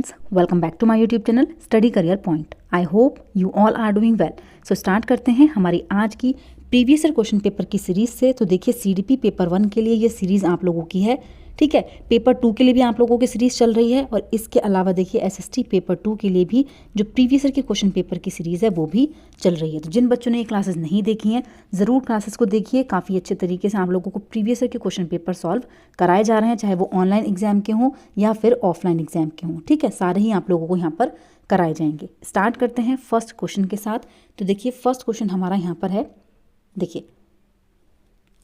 friends, welcome back to my YouTube channel Study Career Point. I hope you all are doing well. So start करते हैं हमारी आज की previous year question paper की series से। तो देखिए सीडीपी पेपर 1 के लिए ये सीरीज आप लोगों की है, ठीक है। पेपर 2 के लिए भी आप लोगों की सीरीज चल रही है और इसके अलावा देखिए एसएसटी पेपर 2 के लिए भी जो प्रीवियस ईयर के क्वेश्चन पेपर की सीरीज है वो भी चल रही है। तो जिन बच्चों ने ये क्लासेस नहीं देखी हैं ज़रूर क्लासेस को देखिए, काफ़ी अच्छे तरीके से आप लोगों को प्रीवियस ईयर के क्वेश्चन पेपर सॉल्व कराए जा रहे हैं, चाहे वो ऑनलाइन एग्जाम के हों या फिर ऑफलाइन एग्जाम के हों, ठीक है। सारे ही आप लोगों को यहाँ पर कराए जाएंगे। स्टार्ट करते हैं फर्स्ट क्वेश्चन के साथ। तो देखिए फर्स्ट क्वेश्चन हमारा यहाँ पर है, देखिए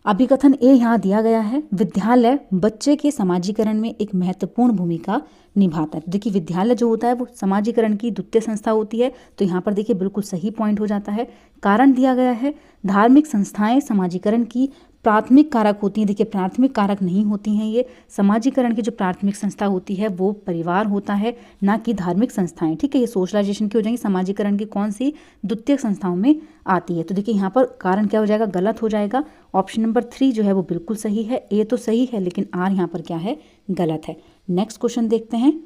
अभिकथन ए यहाँ दिया गया है, विद्यालय बच्चे के समाजीकरण में एक महत्वपूर्ण भूमिका निभाता है। तो देखिए विद्यालय जो होता है वो समाजीकरण की द्वितीय संस्था होती है, तो यहाँ पर देखिए बिल्कुल सही पॉइंट हो जाता है। कारण दिया गया है, धार्मिक संस्थाएं समाजीकरण की प्राथमिक कारक होती हैं। देखिए प्राथमिक कारक नहीं होती हैं, ये समाजीकरण की जो प्राथमिक संस्था होती है वो परिवार होता है, ना कि धार्मिक संस्थाएं, ठीक है। ये सोशलाइजेशन की हो जाएंगी, समाजीकरण की कौन सी द्वितीय संस्थाओं में आती है। तो देखिए यहाँ पर कारण क्या हो जाएगा, गलत हो जाएगा। ऑप्शन नंबर 3 जो है वो बिल्कुल सही है, ए तो सही है लेकिन आर यहाँ पर क्या है, गलत है। नेक्स्ट क्वेश्चन देखते हैं।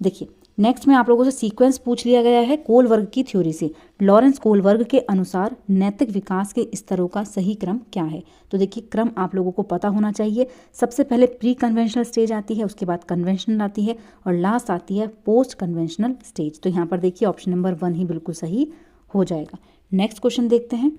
देखिए नेक्स्ट में आप लोगों से सीक्वेंस पूछ लिया गया है कोलवर्ग की थ्योरी से। लॉरेंस कोलवर्ग के अनुसार नैतिक विकास के स्तरों का सही क्रम क्या है। तो देखिए क्रम आप लोगों को पता होना चाहिए। सबसे पहले प्री कन्वेंशनल स्टेज आती है, उसके बाद कन्वेंशनल आती है और लास्ट आती है पोस्ट कन्वेंशनल स्टेज। तो यहाँ पर देखिए ऑप्शन नंबर 1 ही बिल्कुल सही हो जाएगा। नेक्स्ट क्वेश्चन देखते हैं।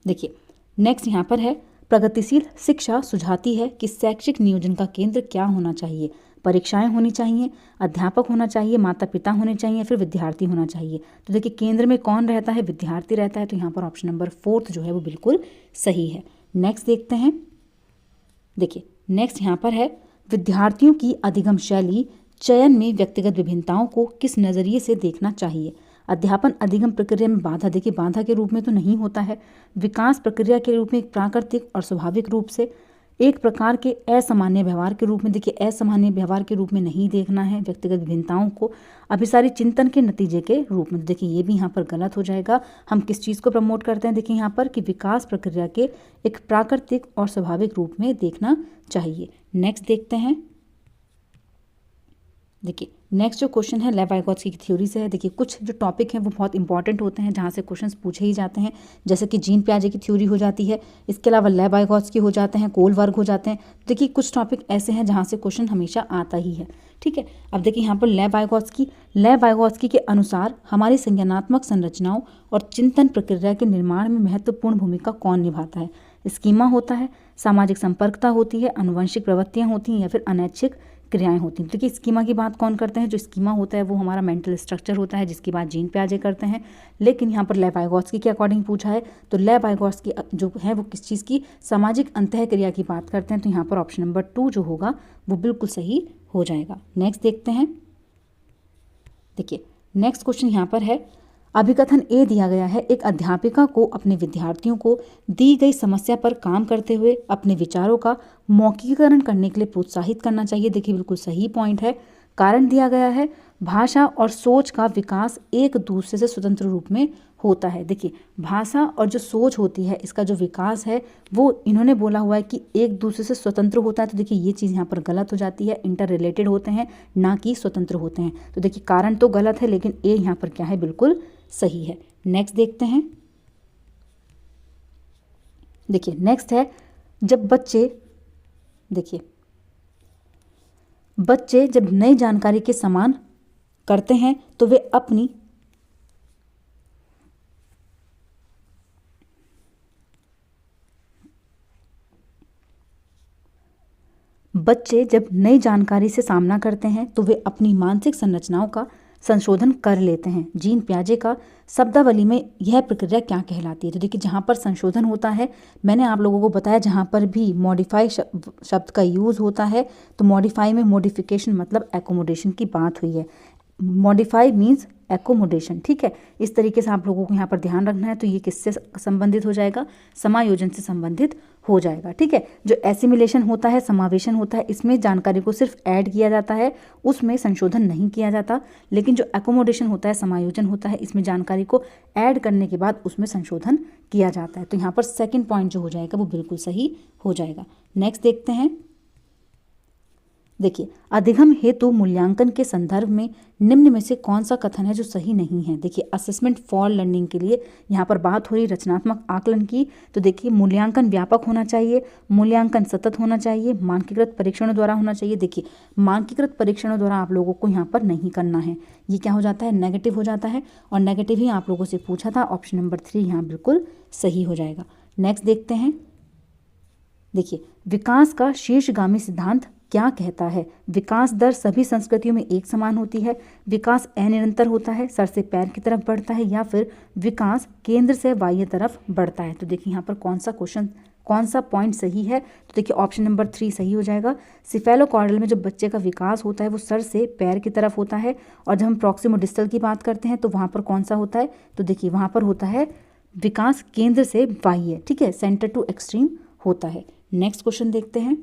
देखिए नेक्स्ट यहाँ पर है, प्रगतिशील शिक्षा सुझाती है कि शैक्षिक नियोजन का केंद्र क्या होना चाहिए। परीक्षाएं होनी चाहिए, अध्यापक होना चाहिए, माता पिता होने चाहिए, फिर विद्यार्थी होना चाहिए। तो देखिए केंद्र में कौन रहता है, विद्यार्थी रहता है, तो यहाँ पर ऑप्शन नंबर 4 जो है वो बिल्कुल सही है। नेक्स्ट देखते हैं। देखिए नेक्स्ट यहाँ पर है, विद्यार्थियों की अधिगम शैली चयन में व्यक्तिगत विभिन्नताओं को किस नज़रिए से देखना चाहिए। अध्यापन अधिगम प्रक्रिया में बाधा, देखिए बाधा के रूप में तो नहीं होता है, विकास प्रक्रिया के रूप में एक प्राकृतिक और स्वाभाविक रूप से, एक प्रकार के असामान्य व्यवहार के रूप में, देखिए असामान्य व्यवहार के रूप में नहीं देखना है व्यक्तिगत विभिन्नताओं को, अभिसारी चिंतन के नतीजे के रूप में। देखिए ये भी यहाँ पर गलत हो जाएगा। हम किस चीज़ को प्रमोट करते हैं, देखिए यहाँ पर कि विकास प्रक्रिया के एक प्राकृतिक और स्वाभाविक रूप में देखना चाहिए। नेक्स्ट देखते हैं। देखिए नेक्स्ट जो क्वेश्चन है लेव-वाइगोत्स्की की थ्योरी से है। देखिए कुछ जो टॉपिक हैं वो बहुत इंपॉर्टेंट होते हैं जहाँ से क्वेश्चंस पूछे ही जाते हैं, जैसे कि जीन पियाजे की थ्योरी हो जाती है, इसके अलावा लेव-वाइगोत्स्की हो जाते हैं, कोलवर्ग हो जाते हैं। देखिए कुछ टॉपिक ऐसे हैं जहाँ से क्वेश्चन हमेशा आता ही है, ठीक है। अब देखिए यहाँ पर लेव-वाइगोत्स्की के अनुसार हमारी संज्ञानात्मक संरचनाओं और चिंतन प्रक्रिया के निर्माण में महत्वपूर्ण भूमिका कौन निभाता है। स्कीमा होता है, सामाजिक संपर्कता होती है, आनुवंशिक प्रवृत्तियाँ होती हैं या फिर अनैच्छिक क्रियाएं होती हैं। देखिए स्कीमा की बात कौन करते हैं, जो स्कीमा होता है वो हमारा मेंटल स्ट्रक्चर होता है जिसकी बात जीन पियाजे करते हैं, लेकिन यहाँ पर लेव-वाइगोत्स्की के अकॉर्डिंग पूछा है तो लेव-वाइगोत्स्की जो है वो किस चीज़ की, सामाजिक अंतःक्रिया की बात करते हैं। तो यहाँ पर ऑप्शन नंबर 2 जो होगा वो बिल्कुल सही हो जाएगा। नेक्स्ट देखते हैं। देखिए नेक्स्ट क्वेश्चन यहाँ पर है, अभिकथन ए दिया गया है, एक अध्यापिका को अपने विद्यार्थियों को दी गई समस्या पर काम करते हुए अपने विचारों का मौखिकीकरण करने के लिए प्रोत्साहित करना चाहिए। देखिए बिल्कुल सही पॉइंट है। कारण दिया गया है, भाषा और सोच का विकास एक दूसरे से स्वतंत्र रूप में होता है। देखिए भाषा और जो सोच होती है इसका जो विकास है वो इन्होंने बोला हुआ है कि एक दूसरे से स्वतंत्र होता है। तो देखिए ये चीज़ यहाँ पर गलत हो जाती है, इंटर रिलेटेड होते हैं ना कि स्वतंत्र होते हैं। तो देखिए कारण तो गलत है लेकिन ए यहाँ पर क्या है, बिल्कुल सही है। नेक्स्ट देखते हैं। देखिए नेक्स्ट है, जब बच्चे जब नई जानकारी के समान करते हैं तो वे अपनी बच्चे जब नई जानकारी से सामना करते हैं तो वे अपनी मानसिक संरचनाओं का संशोधन कर लेते हैं। जीन पियाजे का शब्दावली में यह प्रक्रिया क्या कहलाती है। तो देखिए जहाँ पर संशोधन होता है, मैंने आप लोगों को बताया जहाँ पर भी मॉडिफाई शब्द का यूज़ होता है तो मॉडिफाई में मॉडिफिकेशन मतलब एकोमोडेशन की बात हुई है। मॉडिफाई मीन्स एकोमोडेशन, ठीक है। इस तरीके से आप लोगों को यहाँ पर ध्यान रखना है। तो ये किससे संबंधित हो जाएगा, समायोजन से संबंधित हो जाएगा, ठीक है। जो एसिमिलेशन होता है, समावेशन होता है, इसमें जानकारी को सिर्फ ऐड किया जाता है, उसमें संशोधन नहीं किया जाता। लेकिन जो एकोमोडेशन होता है, समायोजन होता है, इसमें जानकारी को ऐड करने के बाद उसमें संशोधन किया जाता है। तो यहाँ पर सेकेंड पॉइंट जो हो जाएगा वो बिल्कुल सही हो जाएगा। नेक्स्ट देखते हैं। देखिए, अधिगम हेतु मूल्यांकन के संदर्भ में निम्न में से कौन सा कथन है जो सही नहीं है। देखिए, असेसमेंट फॉर लर्निंग के लिए यहाँ पर बात हो रही रचनात्मक आकलन की, तो देखिए मूल्यांकन व्यापक होना चाहिए, मूल्यांकन सतत होना चाहिए, मानकीकृत परीक्षणों द्वारा होना चाहिए। देखिए, मानकीकृत परीक्षणों द्वारा आप लोगों को यहाँ पर नहीं करना है, ये क्या हो जाता है, नेगेटिव हो जाता है, और नेगेटिव ही आप लोगों से पूछा था। ऑप्शन नंबर 3 यहाँ बिल्कुल सही हो जाएगा। नेक्स्ट देखते हैं। देखिए, विकास का शीर्षगामी सिद्धांत क्या कहता है। विकास दर सभी संस्कृतियों में एक समान होती है, विकास अनिरंतर होता है, सर से पैर की तरफ बढ़ता है, या फिर विकास केंद्र से बाह्य तरफ बढ़ता है। तो देखिए यहाँ पर कौन सा पॉइंट सही है, तो देखिए ऑप्शन नंबर 3 सही हो जाएगा। सिफेलोकॉर्डल में जो बच्चे का विकास होता है वो सर से पैर की तरफ होता है, और जब हम प्रॉक्सिमोडिस्टल की बात करते हैं तो वहाँ पर कौन सा होता है, तो देखिए वहाँ पर होता है विकास केंद्र से बाह्य, ठीक है, सेंटर टू एक्सट्रीम होता है। नेक्स्ट क्वेश्चन देखते हैं।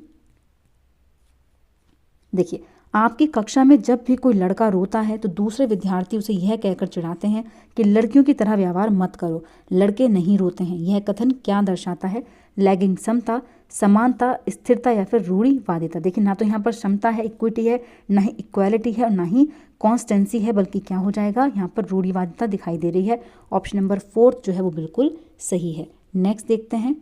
देखिए, आपकी कक्षा में जब भी कोई लड़का रोता है तो दूसरे विद्यार्थी उसे यह कहकर चिढ़ाते हैं कि लड़कियों की तरह व्यवहार मत करो, लड़के नहीं रोते हैं। यह कथन क्या दर्शाता है। लैगिंग समता, समानता, स्थिरता, या फिर रूढ़िवादिता। देखिए, ना तो यहाँ पर क्षमता है, इक्विटी है, ना ही इक्वालिटी है, और ना ही कॉन्स्टेंसी है, बल्कि क्या हो जाएगा, यहाँ पर रूढ़िवादिता दिखाई दे रही है। ऑप्शन नंबर 4 जो है वो बिल्कुल सही है। नेक्स्ट देखते हैं।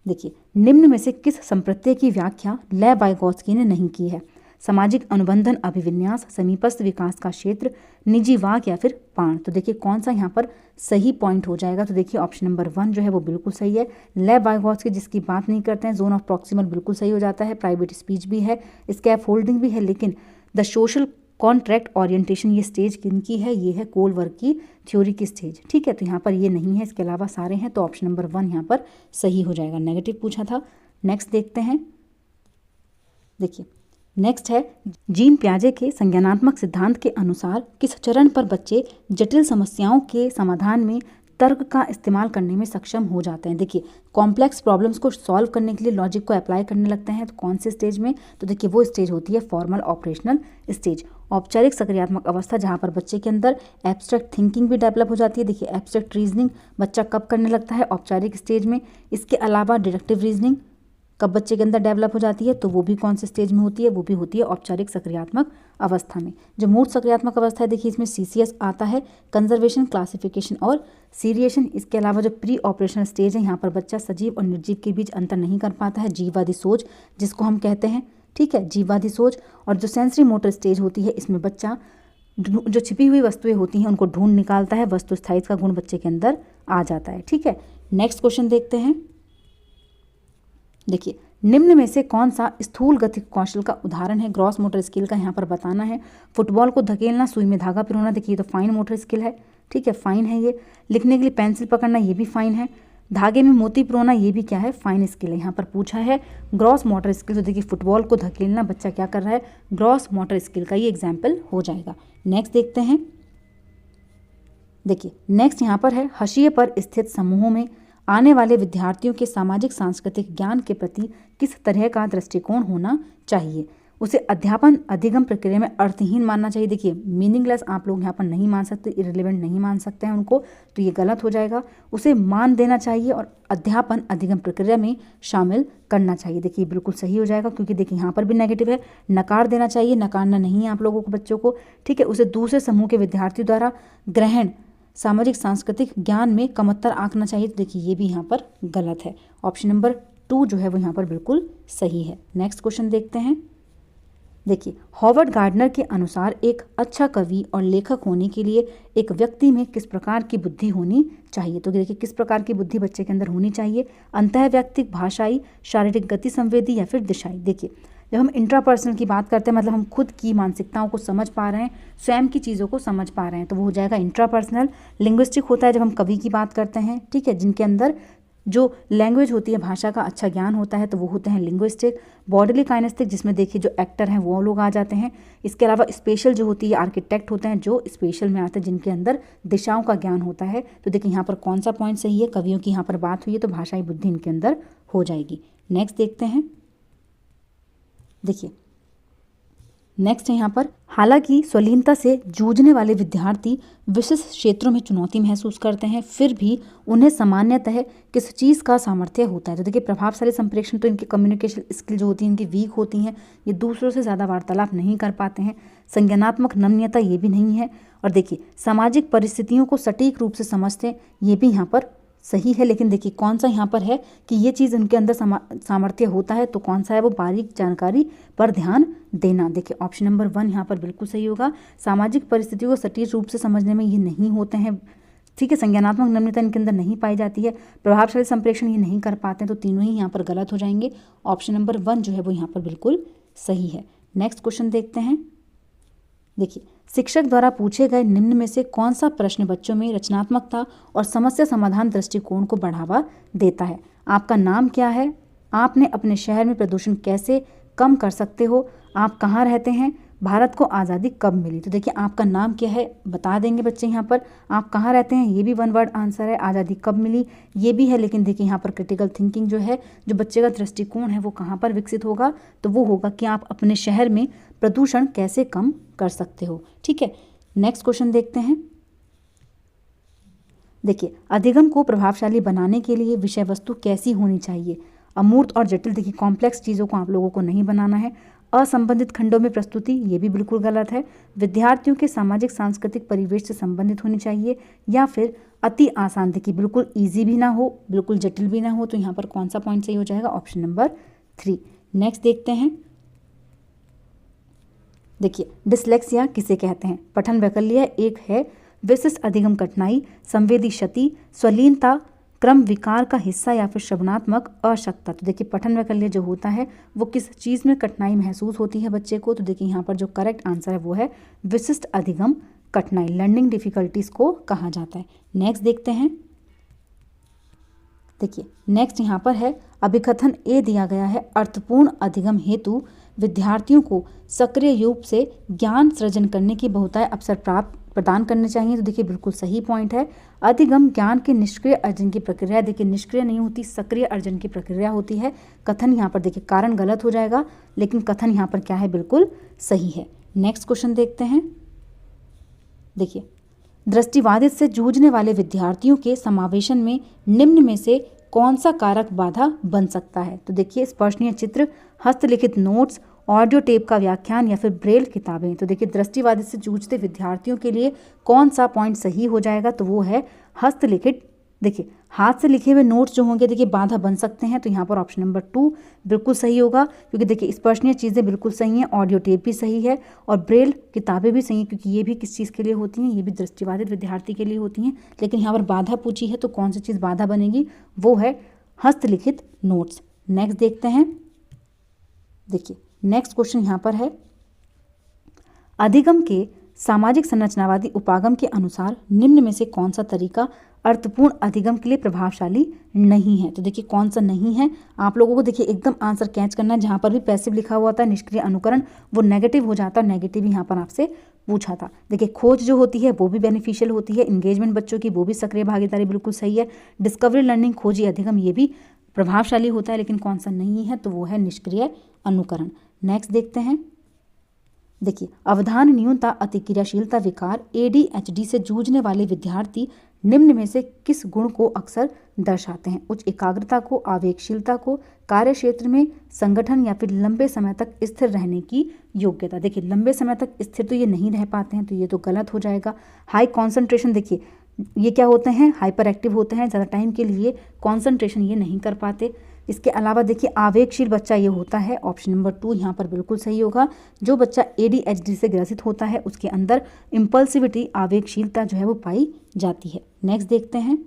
देखिए, निम्न में से किस संप्रत्यय की व्याख्या ले वाइगोत्स्की ने नहीं की है। सामाजिक अनुबंधन, अभिविन्यास, समीपस्थ विकास का क्षेत्र, निजी वाक, या फिर पाण। तो देखिए कौन सा यहाँ पर सही पॉइंट हो जाएगा, तो देखिए ऑप्शन नंबर 1 जो है वो बिल्कुल सही है। ले वाइगोत्स्की जिसकी बात नहीं करते हैं, जोन ऑफ प्रॉक्सिमल बिल्कुल सही हो जाता है, प्राइवेट स्पीच भी है, स्कैफ होल्डिंग भी है, लेकिन द सोशल कॉन्ट्रैक्ट ओरिएंटेशन ये स्टेज किनकी है, ये है कोलवर्ग की थ्योरी की स्टेज, ठीक है। तो यहाँ पर ये नहीं है, इसके अलावा सारे हैं, तो ऑप्शन नंबर 1 यहाँ पर सही हो जाएगा। नेगेटिव पूछा था। नेक्स्ट देखते हैं। देखिए, नेक्स्ट है, जीन पियाजे के संज्ञानात्मक सिद्धांत के अनुसार किस चरण पर बच्चे जटिल समस्याओं के समाधान में तर्क का इस्तेमाल करने में सक्षम हो जाते हैं। देखिए, कॉम्प्लेक्स प्रॉब्लम्स को सॉल्व करने के लिए लॉजिक को अप्लाई करने लगते हैं, तो कौन से स्टेज में, तो देखिए वो स्टेज होती है फॉर्मल ऑपरेशनल स्टेज, औपचारिक सक्रियात्मक अवस्था, जहाँ पर बच्चे के अंदर एब्स्ट्रैक्ट थिंकिंग भी डेवलप हो जाती है। देखिए, एब्स्ट्रैक्ट रीजनिंग बच्चा कब करने लगता है, औपचारिक स्टेज में। इसके अलावा डिडक्टिव रीजनिंग कब बच्चे के अंदर डेवलप हो जाती है, तो वो भी कौन से स्टेज में होती है, वो भी होती है औपचारिक सक्रियात्मक अवस्था में। जो मूर्त सक्रियात्मक अवस्था है, देखिए इसमें CCS आता है, कंजर्वेशन, क्लासिफिकेशन और सीरिएशन। इसके अलावा जो प्री ऑपरेशनल स्टेज है, यहाँ पर बच्चा सजीव और निर्जीव के बीच अंतर नहीं कर पाता है, जीववादी सोच जिसको हम कहते हैं, ठीक है, जीववादी सोच। और जो सेंसरी मोटर स्टेज होती है, इसमें बच्चा जो छिपी हुई वस्तुएं होती हैं उनको ढूंढ निकालता है, वस्तु स्थायित्व का गुण बच्चे के अंदर आ जाता है, ठीक है। नेक्स्ट क्वेश्चन देखते हैं। देखिए, निम्न में से कौन सा स्थूल गतिक कौशल का उदाहरण है, ग्रॉस मोटर स्किल का यहाँ पर बताना है। फुटबॉल को धकेलना, सुई में धागा पिरोना, देखिए तो फाइन मोटर स्किल है, ठीक है, फाइन है ये। लिखने के लिए पेंसिल पकड़ना, ये भी फाइन है। धागे में मोती पिरोना, ये भी क्या है, फाइन स्किल है। यहाँ पर पूछा है ग्रॉस मोटर स्किल, तो देखिए फुटबॉल को धकेलना बच्चा क्या कर रहा है, ग्रॉस मोटर स्किल का ये एग्जाम्पल हो जाएगा। नेक्स्ट देखते हैं। देखिए, नेक्स्ट यहाँ पर है, हाशिए पर स्थित समूहों में आने वाले विद्यार्थियों के सामाजिक सांस्कृतिक ज्ञान के प्रति किस तरह का दृष्टिकोण होना चाहिए। उसे अध्यापन अधिगम प्रक्रिया में अर्थहीन मानना चाहिए। देखिए, मीनिंगलेस आप लोग यहाँ पर नहीं मान सकते, इररिलेवेंट नहीं मान सकते हैं उनको, तो ये गलत हो जाएगा। उसे मान देना चाहिए और अध्यापन अधिगम प्रक्रिया में शामिल करना चाहिए। देखिए बिल्कुल सही हो जाएगा, क्योंकि देखिए यहाँ पर भी नेगेटिव है, नकार देना चाहिए, नकारना नहीं है आप लोगों को बच्चों को, ठीक है। उसे दूसरे समूह के विद्यार्थियों द्वारा ग्रहण सामाजिक सांस्कृतिक ज्ञान में कमतर आंकना चाहिए, तो देखिए ये भी यहाँ पर गलत है। ऑप्शन नंबर 2 जो है वो यहाँ पर बिल्कुल सही है। नेक्स्ट क्वेश्चन देखते हैं। देखिए, हॉवर्ड गार्डनर के अनुसार एक अच्छा कवि और लेखक होने के लिए एक व्यक्ति में किस प्रकार की बुद्धि होनी चाहिए। तो देखिए किस प्रकार की बुद्धि बच्चे के अंदर होनी चाहिए, अंतःव्यक्तिक, भाषाई, शारीरिक गति संवेदी, या फिर दिशाई। देखिए, जब हम इंट्रापर्सनल की बात करते हैं, मतलब हम खुद की मानसिकताओं को समझ पा रहे हैं, स्वयं की चीज़ों को समझ पा रहे हैं, तो वो हो जाएगा इंट्रापर्सनल। लिंग्विस्टिक होता है जब हम कवि की बात करते हैं, ठीक है, जिनके अंदर जो लैंग्वेज होती है, भाषा का अच्छा ज्ञान होता है, तो वो होते हैं लिंग्विस्टिक। बॉडीली काइनेस्टिक, जिसमें देखिए जो एक्टर हैं वो लोग आ जाते हैं। इसके अलावा स्पेशल जो होती है, आर्किटेक्ट होते हैं जो स्पेशल में आते हैं, जिनके अंदर दिशाओं का ज्ञान होता है। तो देखिए यहाँ पर कौन सा पॉइंट सही है, कवियों की यहाँ पर बात हुई है तो भाषाई बुद्धि इनके अंदर हो जाएगी। नेक्स्ट देखते हैं। देखिए, नेक्स्ट है यहाँ पर हालांकि स्वलीनता से जूझने वाले विद्यार्थी विशिष्ट क्षेत्रों में चुनौती महसूस करते हैं, फिर भी उन्हें सामान्यतः किस चीज़ का सामर्थ्य होता है। तो देखिए प्रभावशाली संप्रेषण तो इनकी कम्युनिकेशन स्किल जो होती है इनकी वीक होती हैं, ये दूसरों से ज़्यादा वार्तालाप नहीं कर पाते हैं। संज्ञानात्मक नम्यता ये भी नहीं है। और देखिए सामाजिक परिस्थितियों को सटीक रूप से समझते हैं, ये भी यहाँ पर सही है। लेकिन देखिए कौन सा यहाँ पर है कि ये चीज़ उनके अंदर सामर्थ्य होता है, तो कौन सा है वो बारीक जानकारी पर ध्यान देना। देखिए ऑप्शन नंबर 1 यहाँ पर बिल्कुल सही होगा। सामाजिक परिस्थितियों को सटीक रूप से समझने में ये नहीं होते हैं, ठीक है। संज्ञानात्मक नम्यता इनके अंदर नहीं पाई जाती है। प्रभावशाली संप्रेषण ये नहीं कर पाते हैं, तो तीनों ही यहाँ पर गलत हो जाएंगे। ऑप्शन नंबर 1 जो है वो यहाँ पर बिल्कुल सही है। नेक्स्ट क्वेश्चन देखते हैं। देखिए शिक्षक द्वारा पूछे गए निम्न में से कौन सा प्रश्न बच्चों में रचनात्मकता और समस्या समाधान दृष्टिकोण को बढ़ावा देता है। आपका नाम क्या है, आपने अपने शहर में प्रदूषण कैसे कम कर सकते हो, आप कहाँ रहते हैं, भारत को आज़ादी कब मिली। तो देखिए आपका नाम क्या है बता देंगे बच्चे यहाँ पर, आप कहाँ रहते हैं ये भी 1 वर्ड आंसर है, आज़ादी कब मिली ये भी है। लेकिन देखिए यहाँ पर क्रिटिकल थिंकिंग जो है, जो बच्चे का दृष्टिकोण है वो कहाँ पर विकसित होगा, तो वो होगा कि आप अपने शहर में प्रदूषण कैसे कम कर सकते हो, ठीक है। नेक्स्ट क्वेश्चन देखते हैं। देखिए अधिगम को प्रभावशाली बनाने के लिए विषय वस्तु कैसी होनी चाहिए। अमूर्त और जटिल, देखिए कॉम्प्लेक्स चीज़ों को आप लोगों को नहीं बनाना है। असंबंधित खंडों में प्रस्तुति, ये भी बिल्कुल गलत है। विद्यार्थियों के सामाजिक सांस्कृतिक परिवेश से संबंधित होनी चाहिए, या फिर अति आसान, देखिए बिल्कुल ईजी भी ना हो बिल्कुल जटिल भी ना हो। तो यहाँ पर कौन सा पॉइंट सही हो जाएगा, ऑप्शन नंबर 3। नेक्स्ट देखते हैं। देखिए डिसलेक्सिया किसे कहते हैं। पठन वैकल्य एक है विशिष्ट अधिगम कठिनाई, संवेदी क्षति, स्वलीनता, क्रम विकार का हिस्सा, या फिर श्रवणात्मक अशक्तता। तो देखिए पठन वैकल्य जो होता है वो किस चीज़ में कठिनाई महसूस होती है बच्चे को, तो देखिए यहाँ पर जो करेक्ट आंसर है वो है विशिष्ट अधिगम कठिनाई, लर्निंग डिफिकल्टीज को कहा जाता है। नेक्स्ट देखते हैं। देखिए नेक्स्ट यहाँ पर है अभिकथन ए दिया गया है, अर्थपूर्ण अधिगम हेतु विद्यार्थियों को सक्रिय रूप से ज्ञान सृजन करने की बहुतायत अवसर प्रदान करने चाहिए। तो देखिए बिल्कुल सही पॉइंट है। अधिगम ज्ञान के निष्क्रिय अर्जन की प्रक्रिया, देखिए निष्क्रिय नहीं होती, सक्रिय अर्जन की प्रक्रिया होती है। कथन यहाँ पर देखिए कारण गलत हो जाएगा, लेकिन कथन यहाँ पर क्या है बिल्कुल सही है। नेक्स्ट क्वेश्चन देखते हैं। देखिए दृष्टिबाधित से जूझने वाले विद्यार्थियों के समावेशन में निम्न में से कौन सा कारक बाधा बन सकता है। तो देखिए स्पर्शनीय चित्र, हस्तलिखित नोट्स, ऑडियो टेप का व्याख्यान, या फिर ब्रेल किताबें। तो देखिए दृष्टिबाधित से जूझते विद्यार्थियों के लिए कौन सा पॉइंट सही हो जाएगा, तो वो है हस्तलिखित। देखिए हाथ से लिखे हुए नोट्स जो होंगे देखिए बाधा बन सकते हैं, तो यहाँ पर ऑप्शन नंबर 2 बिल्कुल सही होगा, क्योंकि देखिए स्पर्शनीय चीज़ें बिल्कुल सही हैं, ऑडियो टेप भी सही है, और ब्रेल किताबें भी सही हैं, क्योंकि ये भी किस चीज़ के लिए होती हैं, ये भी दृष्टिबाधित विद्यार्थी के लिए होती हैं। लेकिन यहाँ पर बाधा पूछी है, तो कौन सी चीज़ बाधा बनेगी, वो है हस्तलिखित नोट्स। नेक्स्ट देखते हैं। देखिए नेक्स्ट क्वेश्चन यहाँ पर है, अधिगम के सामाजिक संरचनावादी उपागम के अनुसार निम्न में से कौन सा तरीका अर्थपूर्ण अधिगम के लिए प्रभावशाली नहीं है। तो देखिए कौन सा नहीं है, आप लोगों को देखिए एकदम आंसर कैच करना है। जहाँ पर भी पैसिव लिखा हुआ था निष्क्रिय अनुकरण, वो नेगेटिव हो जाता है, नेगेटिव यहाँ पर आपसे पूछा था। देखिए खोज जो होती है वो भी बेनिफिशियल होती है, इंगेजमेंट बच्चों की वो भी सक्रिय भागीदारी बिल्कुल सही है, डिस्कवरी लर्निंग खोजी अधिगम ये भी प्रभावशाली होता है, लेकिन कौन सा नहीं है, तो वो है निष्क्रिय अनुकरण। नेक्स्ट देखते हैं। देखिए अवधान न्यूनता, अतिक्रियाशीलता विकार, ADHD से जूझने वाले विद्यार्थी निम्न में से किस गुण को अक्सर दर्शाते हैं। उच्च एकाग्रता को, आवेगशीलता को, कार्य क्षेत्र में संगठन, या फिर लंबे समय तक स्थिर रहने की योग्यता। देखिए लंबे समय तक स्थिर तो ये नहीं रह पाते हैं, तो ये तो गलत हो जाएगा। हाई कॉन्सेंट्रेशन, देखिए ये क्या होते हैं, हाइपर एक्टिव होते हैं, ज़्यादा टाइम के लिए कॉन्सेंट्रेशन ये नहीं कर पाते। इसके अलावा देखिए आवेगशील बच्चा ये होता है, ऑप्शन नंबर 2 यहाँ पर बिल्कुल सही होगा। जो बच्चा ADHD से ग्रसित होता है उसके अंदर इम्पल्सिविटी, आवेगशीलता जो है वो पाई जाती है। नेक्स्ट देखते हैं।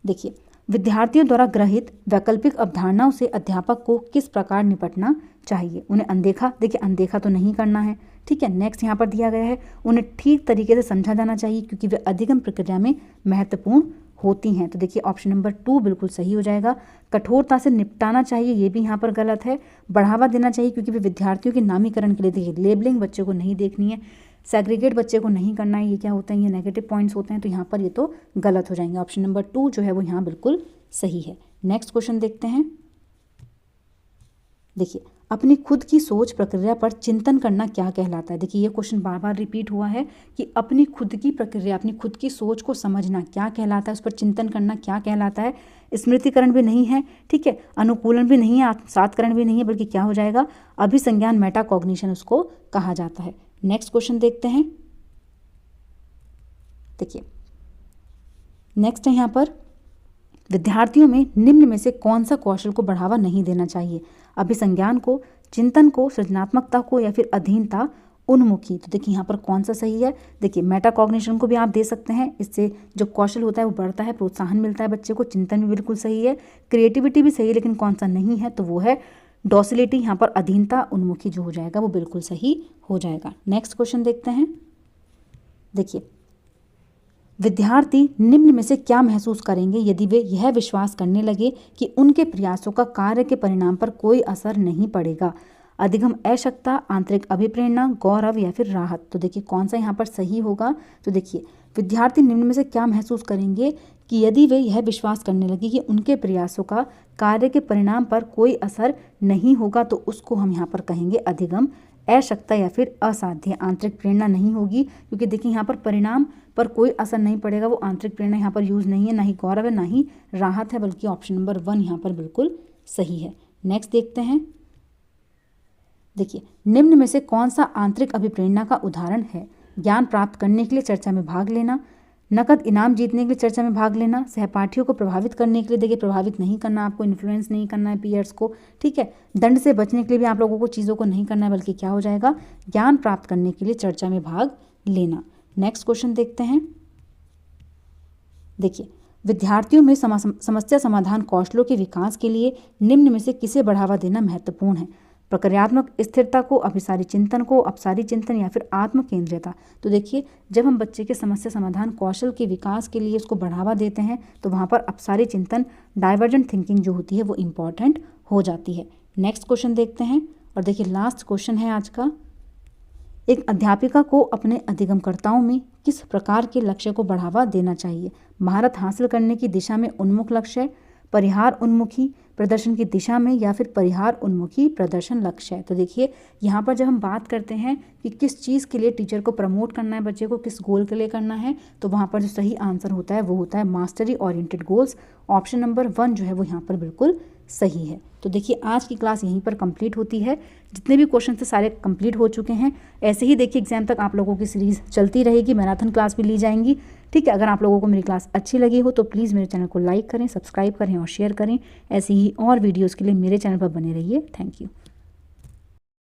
देखिए विद्यार्थियों द्वारा ग्रहित वैकल्पिक अवधारणाओं से अध्यापक को किस प्रकार निपटना चाहिए। उन्हें अनदेखा, देखिए अनदेखा तो नहीं करना है, ठीक है। नेक्स्ट यहाँ पर दिया गया है, उन्हें ठीक तरीके से समझा जाना चाहिए, क्योंकि वे अधिगम प्रक्रिया में महत्वपूर्ण होती हैं। तो देखिए ऑप्शन नंबर 2 बिल्कुल सही हो जाएगा। कठोरता से निपटाना चाहिए, ये भी यहाँ पर गलत है। बढ़ावा देना चाहिए, क्योंकि वे विद्यार्थियों के नामीकरण के लिए, देखिए लेबलिंग बच्चे को नहीं देखनी है, सेग्रीगेट बच्चे को नहीं करना है, ये क्या होते हैं, ये नेगेटिव पॉइंट्स होते हैं, तो यहाँ पर ये तो गलत हो जाएंगे। ऑप्शन नंबर 2 जो है वो यहाँ बिल्कुल सही है। नेक्स्ट क्वेश्चन देखते हैं। देखिए अपनी खुद की सोच प्रक्रिया पर चिंतन करना क्या कहलाता है। देखिए ये क्वेश्चन बार बार रिपीट हुआ है कि अपनी खुद की प्रक्रिया, अपनी खुद की सोच को समझना क्या कहलाता है, उस पर चिंतन करना क्या कहलाता है। स्मृतिकरण भी नहीं है, ठीक है, अनुकूलन भी नहीं है, आत्मसातकरण भी नहीं है, बल्कि क्या हो जाएगा, अभिसंज्ञान, मेटाकॉग्निशन उसको कहा जाता है। नेक्स्ट क्वेश्चन देखते हैं। देखिए नेक्स्ट है यहाँ पर, विद्यार्थियों में निम्न में से कौन सा कौशल को बढ़ावा नहीं देना चाहिए। अभिसंज्ञान को, चिंतन को, सृजनात्मकता को, या फिर अधीनता उन्मुखी। तो देखिए यहाँ पर कौन सा सही है। देखिए मेटाकॉग्निशन को भी आप दे सकते हैं, इससे जो कौशल होता है वो बढ़ता है, प्रोत्साहन मिलता है बच्चे को। चिंतन भी बिल्कुल सही है, क्रिएटिविटी भी सही है, लेकिन कौन सा नहीं है तो वो है डॉसिलिटी। यहाँ पर अधीनता उन्मुखी जो हो जाएगा वो बिल्कुल सही हो जाएगा। नेक्स्ट क्वेश्चन देखते हैं। देखिए विद्यार्थी निम्न में से क्या महसूस करेंगे यदि वे यह विश्वास करने लगे कि उनके प्रयासों का कार्य के परिणाम पर कोई असर नहीं पड़ेगा। अधिगम अशक्तता, आंतरिक अभिप्रेरणा, गौरव, या फिर राहत। तो देखिए कौन सा यहाँ पर सही होगा। तो देखिए विद्यार्थी निम्न में से क्या महसूस करेंगे कि यदि वे यह विश्वास करने लगे कि उनके प्रयासों का कार्य के परिणाम पर कोई असर नहीं होगा, तो उसको हम यहाँ पर कहेंगे अधिगम अशक्तता या फिर असाध्य। आंतरिक प्रेरणा नहीं होगी, क्योंकि देखिए यहाँ पर परिणाम पर कोई असर नहीं पड़ेगा, वो आंतरिक प्रेरणा यहाँ पर यूज नहीं है, ना ही गौरव है, ना ही राहत है, बल्कि ऑप्शन नंबर 1 यहाँ पर बिल्कुल सही है। नेक्स्ट देखते हैं। देखिए निम्न में से कौन सा आंतरिक अभिप्रेरणा का उदाहरण है। ज्ञान प्राप्त करने के लिए चर्चा में भाग लेना, नकद इनाम जीतने के लिए चर्चा में भाग लेना, सहपाठियों को प्रभावित करने के लिए, देखिए प्रभावित नहीं करना, आपको इन्फ्लुएंस नहीं करना है पीयर्स को, ठीक है। दंड से बचने के लिए भी आप लोगों को चीज़ों को नहीं करना है, बल्कि क्या हो जाएगा, ज्ञान प्राप्त करने के लिए चर्चा में भाग लेना। नेक्स्ट क्वेश्चन देखते हैं। देखिए विद्यार्थियों में समस्या समाधान कौशलों के विकास के लिए निम्न में से किसे बढ़ावा देना महत्वपूर्ण है। प्रक्रियात्मक स्थिरता को, अभिसारी चिंतन को, अपसारी चिंतन, या फिर आत्म केंद्रियता। तो देखिए जब हम बच्चे के समस्या समाधान कौशल के विकास के लिए उसको बढ़ावा देते हैं तो वहाँ पर अपसारी चिंतन, डाइवर्जेंट थिंकिंग जो होती है वो इम्पॉर्टेंट हो जाती है। नेक्स्ट क्वेश्चन देखते हैं। और देखिए लास्ट क्वेश्चन है आज का, एक अध्यापिका को अपने अधिगमकर्ताओं में किस प्रकार के लक्ष्य को बढ़ावा देना चाहिए। महारत हासिल करने की दिशा में उन्मुख लक्ष्य, परिहार उन्मुखी प्रदर्शन की दिशा में, या फिर परिहार उन्मुखी प्रदर्शन लक्ष्य है। तो देखिए यहाँ पर जब हम बात करते हैं कि किस चीज़ के लिए टीचर को प्रमोट करना है, बच्चे को किस गोल के लिए करना है, तो वहाँ पर जो सही आंसर होता है वो होता है mastery oriented goals. Option number 1 जो है वो यहाँ पर बिल्कुल सही है। तो देखिए आज की क्लास यहीं पर कंप्लीट होती है। जितने भी क्वेश्चन थे सारे कंप्लीट हो चुके हैं। ऐसे ही देखिए एग्जाम तक आप लोगों की सीरीज़ चलती रहेगी, मैराथन क्लास भी ली जाएंगी, ठीक है। अगर आप लोगों को मेरी क्लास अच्छी लगी हो तो प्लीज़ मेरे चैनल को लाइक करें, सब्सक्राइब करें और शेयर करें। ऐसी ही और वीडियोज़ के लिए मेरे चैनल पर बने रहिए। Thank you.